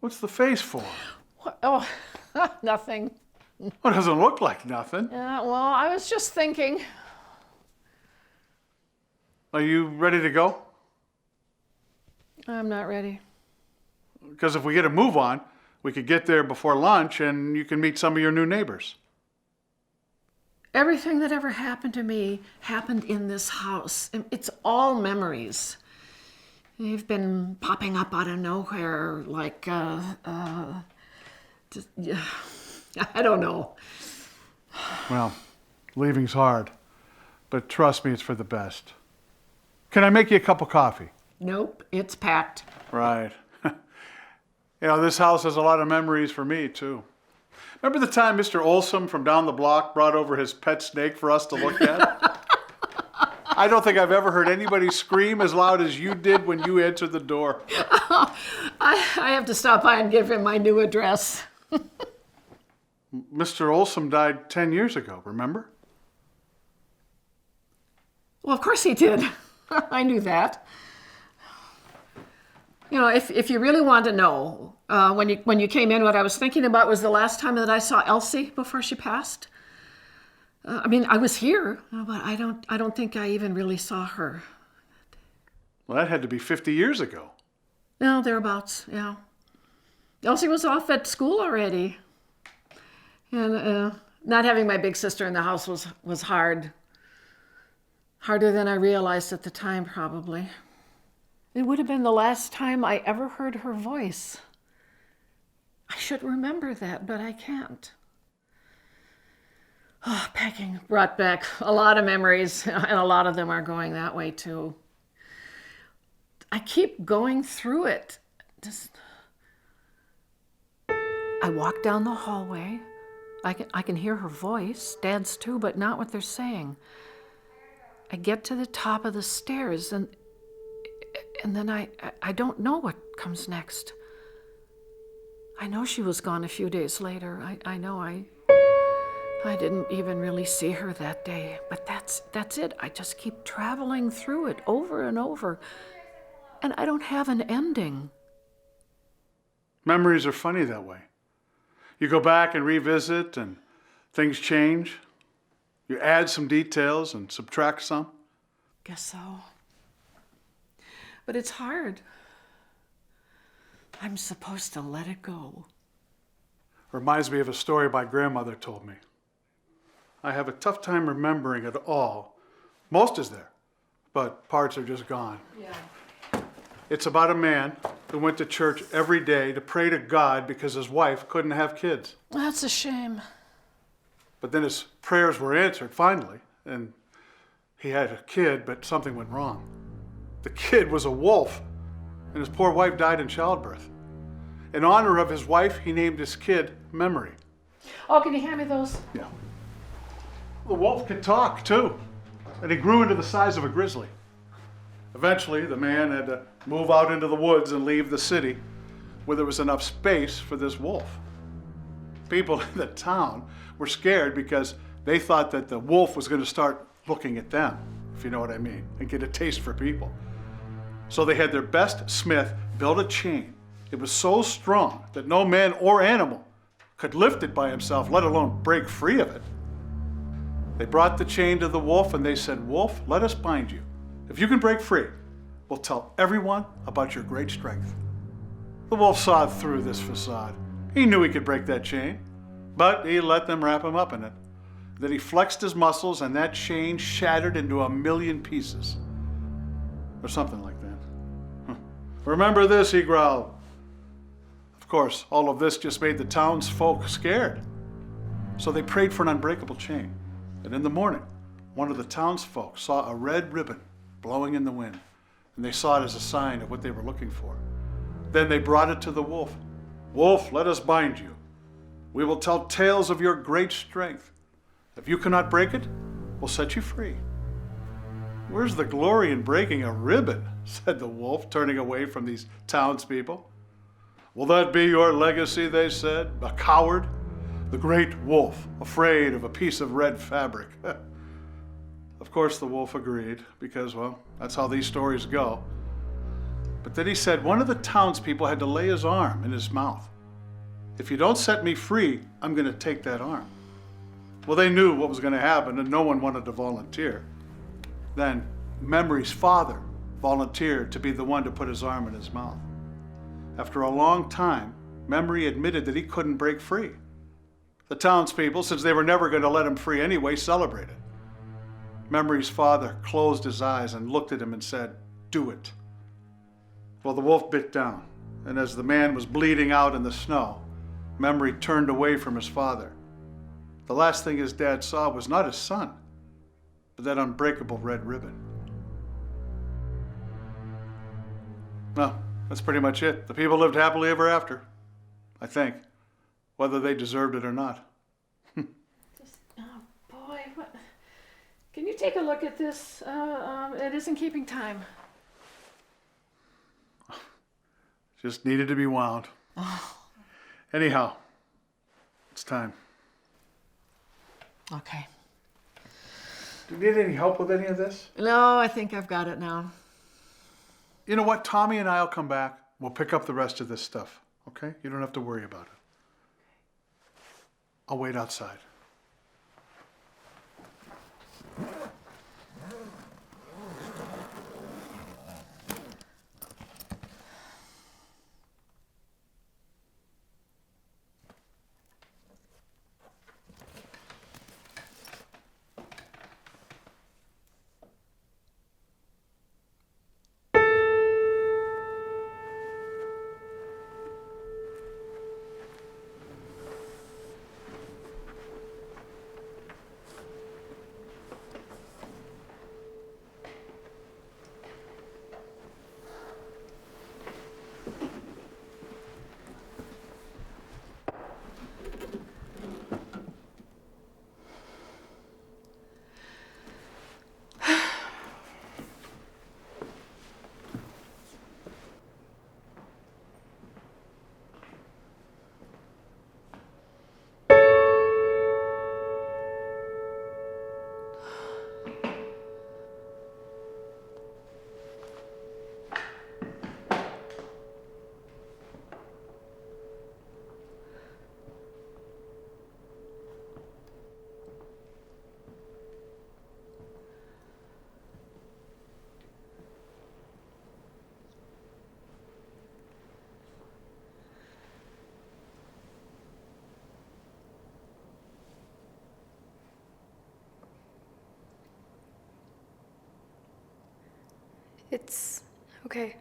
What's the face for? What? Oh, nothing. Well, it doesn't look like nothing. Yeah, well, I was just thinking. Are you ready to go? I'm not ready. Because if we get a move on, we could get there before lunch and you can meet some of your new neighbors. Everything that ever happened to me happened in this house. It's all memories. They've been popping up out of nowhere, like, just, yeah, I don't know. Well, leaving's hard, but trust me, it's for the best. Can I make you a cup of coffee? Nope, it's packed. Right. This house has a lot of memories for me, too. Remember the time Mr. Olson from down the block brought over his pet snake for us to look at? I don't think I've ever heard anybody scream as loud as you did when you answered the door. I have to stop by and give him my new address. Mr. Olson died 10 years ago, remember? Well, of course he did. I knew that. If you really want to know, when you came in, what I was thinking about was the last time that I saw Elsie before she passed. I was here, but I don't think I even really saw her. Well, that had to be 50 years ago. No, thereabouts, yeah. Elsie was off at school already. And not having my big sister in the house was hard. Harder than I realized at the time, probably. It would have been the last time I ever heard her voice. I should remember that, but I can't. Oh, packing brought back a lot of memories, and a lot of them are going that way, too. I keep going through it. I walk down the hallway. I can hear her voice, Dad's too, but not what they're saying. I get to the top of the stairs, and then I don't know what comes next. I know she was gone a few days later. I know I didn't even really see her that day, but that's it. I just keep traveling through it over and over, and I don't have an ending. Memories are funny that way. You go back and revisit, and things change. You add some details and subtract some. Guess so. But it's hard. I'm supposed to let it go. Reminds me of a story my grandmother told me. I have a tough time remembering it all. Most is there, but parts are just gone. Yeah. It's about a man who went to church every day to pray to God because his wife couldn't have kids. That's a shame. But then his prayers were answered finally, and he had a kid, but something went wrong. The kid was a wolf, and his poor wife died in childbirth. In honor of his wife, he named his kid Memory. Oh, can you hand me those? Yeah. The wolf could talk, too, and he grew into the size of a grizzly. Eventually, the man had to move out into the woods and leave the city where there was enough space for this wolf. People in the town were scared because they thought that the wolf was going to start looking at them, if you know what I mean, and get a taste for people. So they had their best smith build a chain. It was so strong that no man or animal could lift it by himself, let alone break free of it. They brought the chain to the wolf and they said, "Wolf, let us bind you. If you can break free, we'll tell everyone about your great strength." The wolf saw through this facade. He knew he could break that chain, but he let them wrap him up in it. Then he flexed his muscles and that chain shattered into 1,000,000 pieces. Or something like that. "Remember this," he growled. Of course, all of this just made the townsfolk scared. So they prayed for an unbreakable chain. And in the morning, one of the townsfolk saw a red ribbon blowing in the wind, and they saw it as a sign of what they were looking for. Then they brought it to the wolf. "Wolf, let us bind you. We will tell tales of your great strength. If you cannot break it, we'll set you free." "Where's the glory in breaking a ribbon?" said the wolf, turning away from these townspeople. "Will that be your legacy?" they said. "A coward? The great wolf, afraid of a piece of red fabric." Of course the wolf agreed, because, well, that's how these stories go. But But then he said one of the townspeople had to lay his arm in his mouth. If you don't set me free, I'm going to take that arm. Well, they knew what was going to happen, and no one wanted to volunteer. Then Memory's father volunteered to be the one to put his arm in his mouth. After a long time, Memory admitted that he couldn't break free. The townspeople, since they were never going to let him free anyway, celebrated. Memory's father closed his eyes and looked at him and said, "Do it." Well, the wolf bit down, and as the man was bleeding out in the snow, Memory turned away from his father. The last thing his dad saw was not his son, but that unbreakable red ribbon. Well, that's pretty much it. The people lived happily ever after, I think, whether they deserved it or not. Oh, boy, what? Can you take a look at this? It isn't keeping time. Just needed to be wound. Anyhow, it's time. Okay. Do you need any help with any of this? No, I think I've got it now. You know what? Tommy and I will come back. We'll pick up the rest of this stuff, okay? You don't have to worry about it. I'll wait outside. It's okay.